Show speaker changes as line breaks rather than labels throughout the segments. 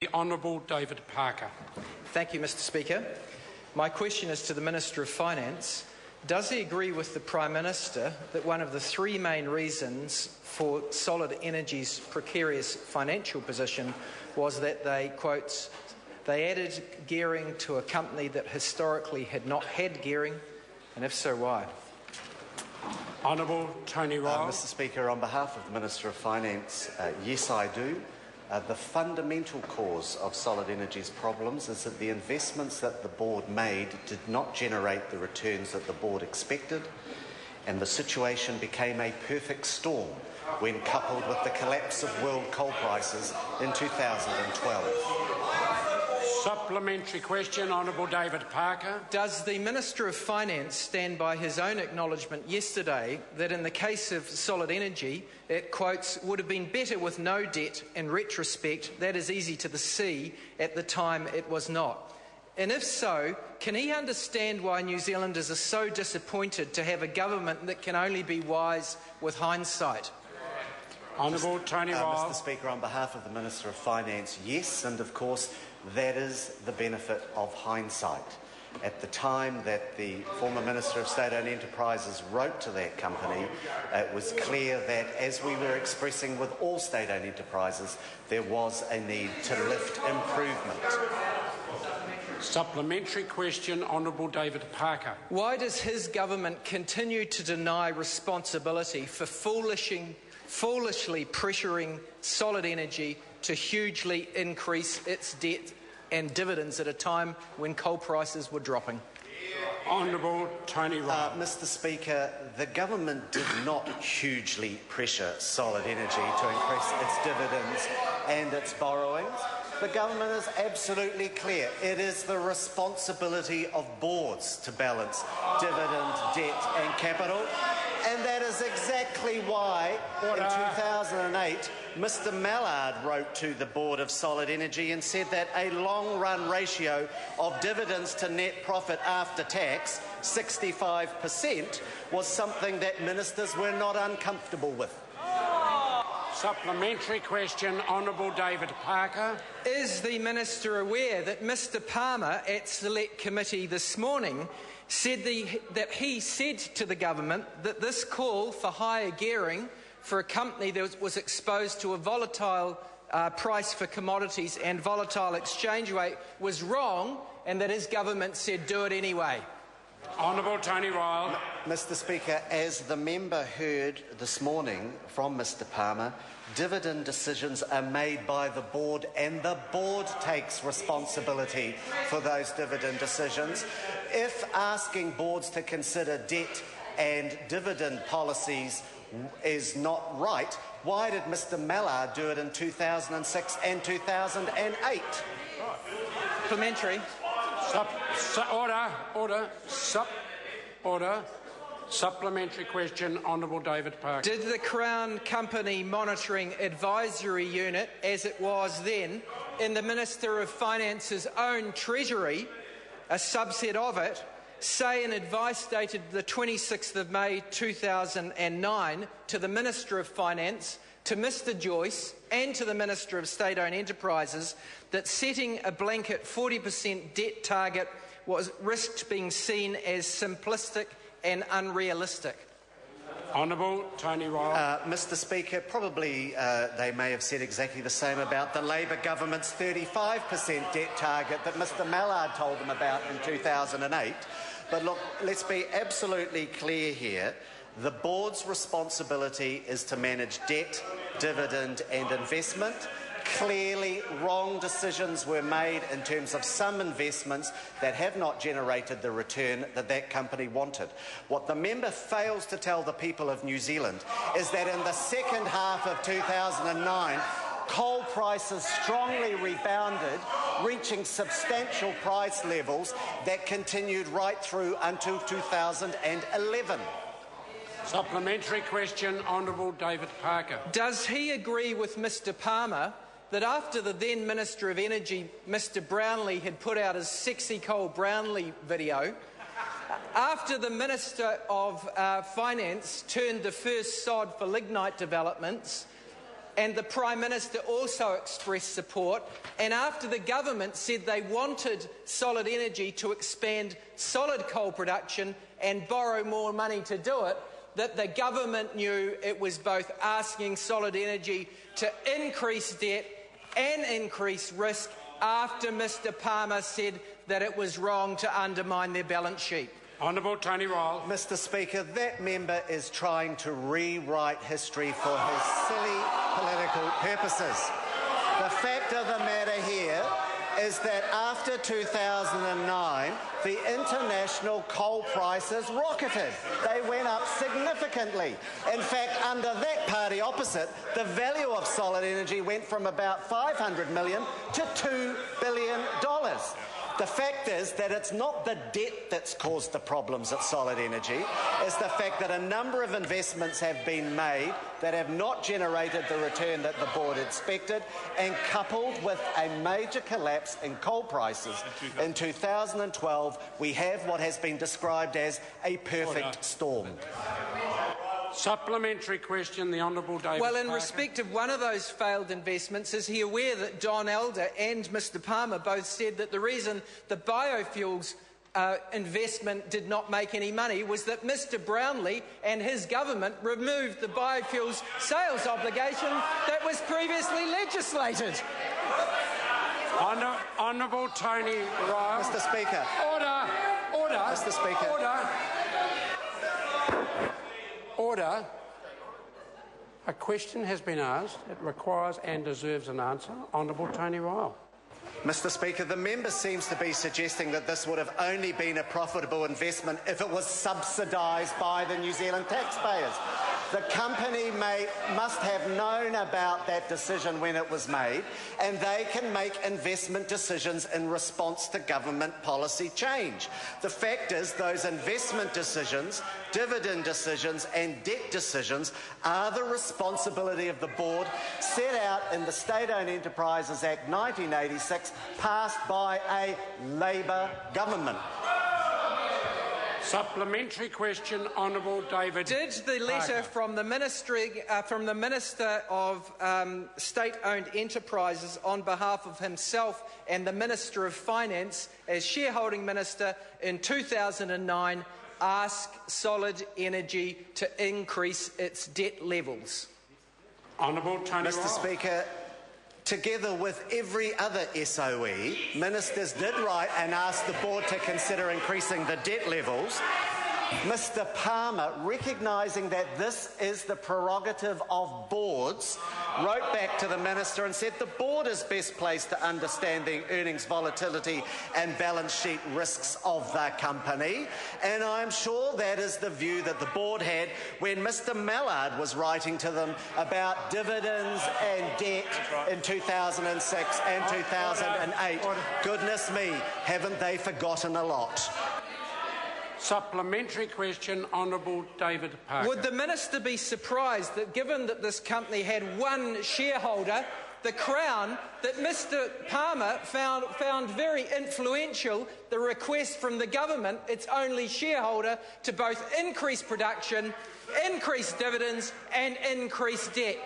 The Honourable David Parker.
Thank you, Mr Speaker. My question is to the Minister of Finance. Does he agree with the Prime Minister that one of the three main reasons for Solid Energy's precarious financial position was that they, quotes, they added gearing to a company that historically had not had gearing, and if so, why?
Honourable Tony Ryle.
Mr Speaker, on behalf of the Minister of Finance, yes I do. The fundamental cause of Solid Energy's problems is that the investments that the board made did not generate the returns that the board expected, and the situation became a perfect storm when coupled with the collapse of world coal prices in 2012.
Supplementary question, Honourable David Parker.
Does the Minister of Finance stand by his own acknowledgement yesterday that in the case of Solid Energy, it, quotes, would have been better with no debt? In retrospect, that is easy to see. At the time, it was not. And if so, can he understand why New Zealanders are so disappointed to have a government that can only be wise with hindsight?
Honourable Tony Ryle.
Mr Speaker, on behalf of the Minister of Finance, yes, and of course that is the benefit of hindsight. At the time that the former Minister of State-Owned Enterprises wrote to that company, it was clear that, as we were expressing with all state-owned enterprises, there was a need to lift improvement.
Supplementary question, Honourable David Parker.
Why does his government continue to deny responsibility for foolishly pressuring Solid Energy to hugely increase its debt and dividends at a time when coal prices were dropping?
Honourable Tony Ryle.
Mr Speaker, the government did not hugely pressure Solid Energy to increase its dividends and its borrowings. The government is absolutely clear. It is the responsibility of boards to balance dividend, debt and capital. And that is exactly why, in 2008, Mr Mallard wrote to the board of Solid Energy and said that a long-run ratio of dividends to net profit after tax, 65%, was something that ministers were not uncomfortable with.
Supplementary question, Honourable David Parker.
Is the Minister aware that Mr Palmer at Select Committee this morning said that he said to the government that this call for higher gearing for a company that was exposed to a volatile price for commodities and volatile exchange rate was wrong, and that his government said do it anyway?
Honourable Tony Ryle.
Mr Speaker, as the member heard this morning from Mr Palmer, dividend decisions are made by the board, and the board takes responsibility for those dividend decisions. If asking boards to consider debt and dividend policies is not right, why did Mr Mallard do it in 2006 and 2008?
Supplementary.
Order. Supplementary question, Honourable David Parker.
Did the Crown Company Monitoring Advisory Unit, as it was then, in the Minister of Finance's own Treasury, a subset of it, say in advice dated the 26th of May 2009 to the Minister of Finance, to Mr Joyce and to the Minister of State-Owned Enterprises that setting a blanket 40% debt target risked being seen as simplistic and unrealistic?
Honourable Tony Ryle.
Mr Speaker, probably they may have said exactly the same about the Labor government's 35% debt target that Mr Mallard told them about in 2008. But look, let's be absolutely clear here. The board's responsibility is to manage debt, dividend and investment. Clearly, wrong decisions were made in terms of some investments that have not generated the return that that company wanted. What the member fails to tell the people of New Zealand is that in the second half of 2009, coal prices strongly rebounded, reaching substantial price levels that continued right through until 2011.
Supplementary question, Honourable David Parker.
Does he agree with Mr Palmer that after the then Minister of Energy, Mr Brownlee, had put out his Sexy Coal Brownlee video, after the Minister of Finance turned the first sod for lignite developments, and the Prime Minister also expressed support, and after the government said they wanted Solid Energy to expand solid coal production and borrow more money to do it, that the government knew it was both asking Solid Energy to increase debt and increase risk after Mr Palmer said that it was wrong to undermine their balance sheet.
Honourable Tony Ryle.
Mr Speaker, that member is trying to rewrite history for his silly political purposes. The fact of the matter here is that after 2009, the international coal prices rocketed. They went up significantly. In fact, under that party opposite, the value of Solid Energy went from about $500 million to $2 billion. The fact is that it's not the debt that's caused the problems at Solid Energy. It's the fact that a number of investments have been made that have not generated the return that the board expected, and coupled with a major collapse in coal prices in 2012, we have what has been described as a perfect storm.
Supplementary question, the Honourable David
Well, in
Parker.
respect of one of those failed investments, is he aware that Don Elder and Mr Palmer both said that the reason the biofuels investment did not make any money was that Mr Brownlee and his government removed the biofuels sales obligation that was previously legislated?
Honourable Tony Ryle.
Mr Speaker.
Order. Order.
Mr Speaker.
Order. Order. A question has been asked. It requires and deserves an answer. Honourable Tony Ryle.
Mr Speaker, the member seems to be suggesting that this would have only been a profitable investment if it was subsidised by the New Zealand taxpayers. The company must have known about that decision when it was made, and they can make investment decisions in response to government policy change. The fact is, those investment decisions, dividend decisions and debt decisions are the responsibility of the board set out in the State-Owned Enterprises Act 1986, passed by a Labor government.
Supplementary question, Honourable David.
Did the letter from the Minister of State-Owned Enterprises on behalf of himself and the Minister of Finance as shareholding minister in 2009 ask Solid Energy to increase its debt levels?
Honourable Tony Ryle.
Mr Speaker, together with every other SOE, ministers did write and ask the board to consider increasing the debt levels. Mr Palmer, recognising that this is the prerogative of boards, wrote back to the minister and said the board is best placed to understand the earnings volatility and balance sheet risks of the company. And I'm sure that is the view that the board had when Mr Mallard was writing to them about dividends and debt in 2006 and 2008. Goodness me, haven't they forgotten a lot?
Supplementary question, Honourable David Parker.
Would the minister be surprised that, given that this company had one shareholder, the Crown, that Mr Palmer found very influential the request from the government, its only shareholder, to both increase production, increase dividends and increase debt?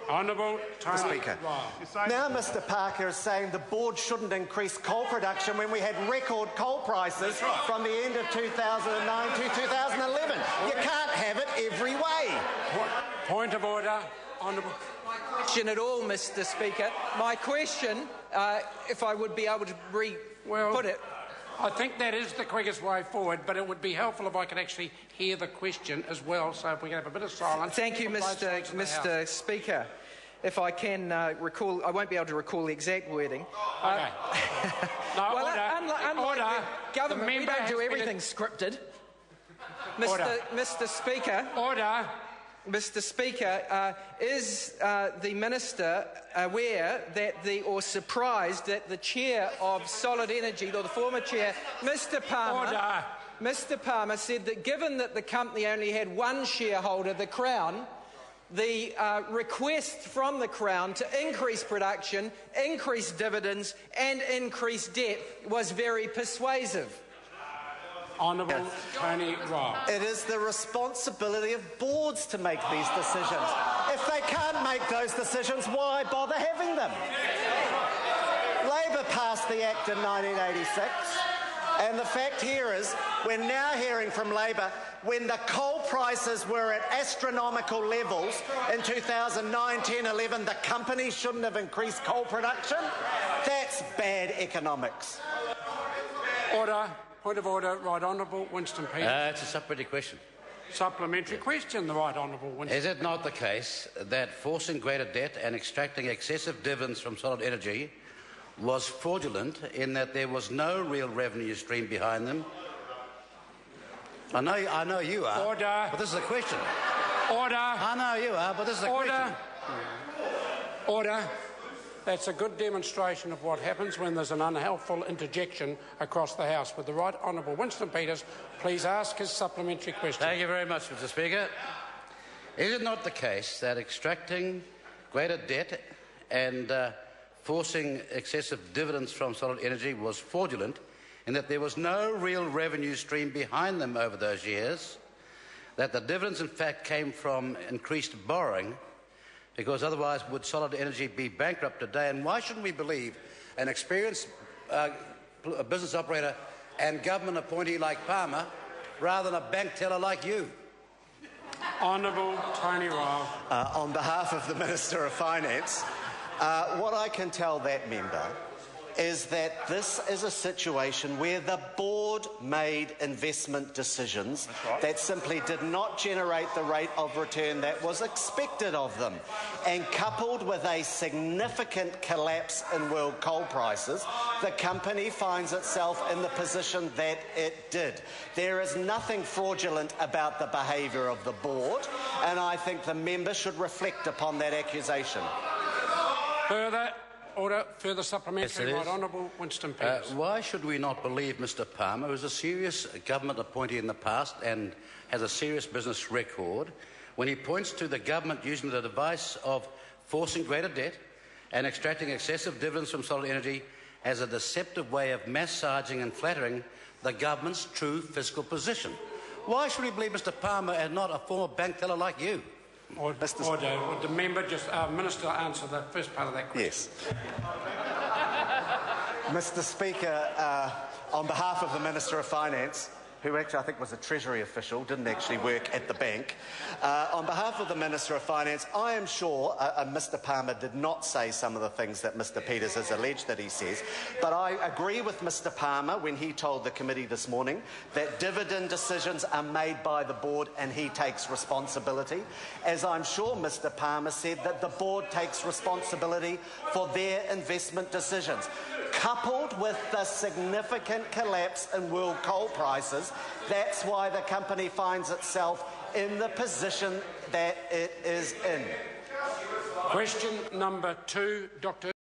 Honourable Tony
Speaker.
Ryle.
Now Mr Parker is saying the board shouldn't increase coal production when we had record coal prices from the end of 2009 to 2011. You can't have it every way.
Point of order, Honourable.
Question at all, Mr Speaker. My question, if I would be able to put it.
I think that is the quickest way forward, but it would be helpful if I could actually hear the question as well, so if we can have a bit of silence.
Thank you, Mr Speaker. If I can recall, I won't be able to recall the exact wording.
Okay. No,
well,
order.
unlike
Order.
the government, we don't do everything scripted. Mr Speaker.
Order.
Mr Speaker, is the minister aware that or surprised that the chair of Solid Energy, or the former chair, Mr Palmer, said that given that the company only had one shareholder, the Crown, the request from the Crown to increase production, increase dividends and increase debt was very persuasive?
Honourable Tony Ryle.
It is the responsibility of boards to make these decisions. If they can't make those decisions, why bother having them? Labor passed the Act in 1986, and the fact here is we're now hearing from Labor when the coal prices were at astronomical levels in 2009, 10, 11, the company shouldn't have increased coal production. That's bad economics.
Order. Point of order. Right Honourable Winston Peters.
It's a supplementary question.
Supplementary question, the Right Honourable Winston.
Is it not the case that forcing greater debt and extracting excessive dividends from Solid Energy was fraudulent in that there was no real revenue stream behind them? I know you are.
Order.
But this is a question.
Order.
I know you are, but this is a question.
Order. That's a good demonstration of what happens when there's an unhelpful interjection across the House. Would the Right Honourable Winston Peters please ask his supplementary question?
Thank you very much, Mr. Speaker. Is it not the case that extracting greater debt and forcing excessive dividends from Solid Energy was fraudulent in that there was no real revenue stream behind them over those years, that the dividends in fact came from increased borrowing, because otherwise would Solid Energy be bankrupt today? And why shouldn't we believe an experienced business operator and government appointee like Palmer rather than a bank teller like you?
Honourable Tony Ryle.
On behalf of the Minister of Finance, what I can tell that member is that this is a situation where the board made investment decisions that simply did not generate the rate of return that was expected of them. And coupled with a significant collapse in world coal prices, the company finds itself in the position that it did. There is nothing fraudulent about the behaviour of the board, and I think the member should reflect upon that accusation.
Further. Order. Further supplementary.
Yes,
Right Honourable Winston Peters.
Why should we not believe Mr. Palmer, who's a serious government appointee in the past and has a serious business record, when he points to the government using the device of forcing greater debt and extracting excessive dividends from Solid Energy as a deceptive way of massaging and flattering the government's true fiscal position? Why should we believe Mr. Palmer and not a former bank teller like you?
Order. Would the member Minister answer the first part of that question?
Yes. Mr. Speaker, on behalf of the Minister of Finance, who actually I think was a Treasury official, didn't actually work at the bank. On behalf of the Minister of Finance, I am sure Mr. Palmer did not say some of the things that Mr. Peters has alleged that he says, but I agree with Mr. Palmer when he told the committee this morning that dividend decisions are made by the board and he takes responsibility, as I'm sure Mr. Palmer said that the board takes responsibility for their investment decisions. Coupled with the significant collapse in world coal prices, that's why the company finds itself in the position that it is in.
Question number 2, Dr.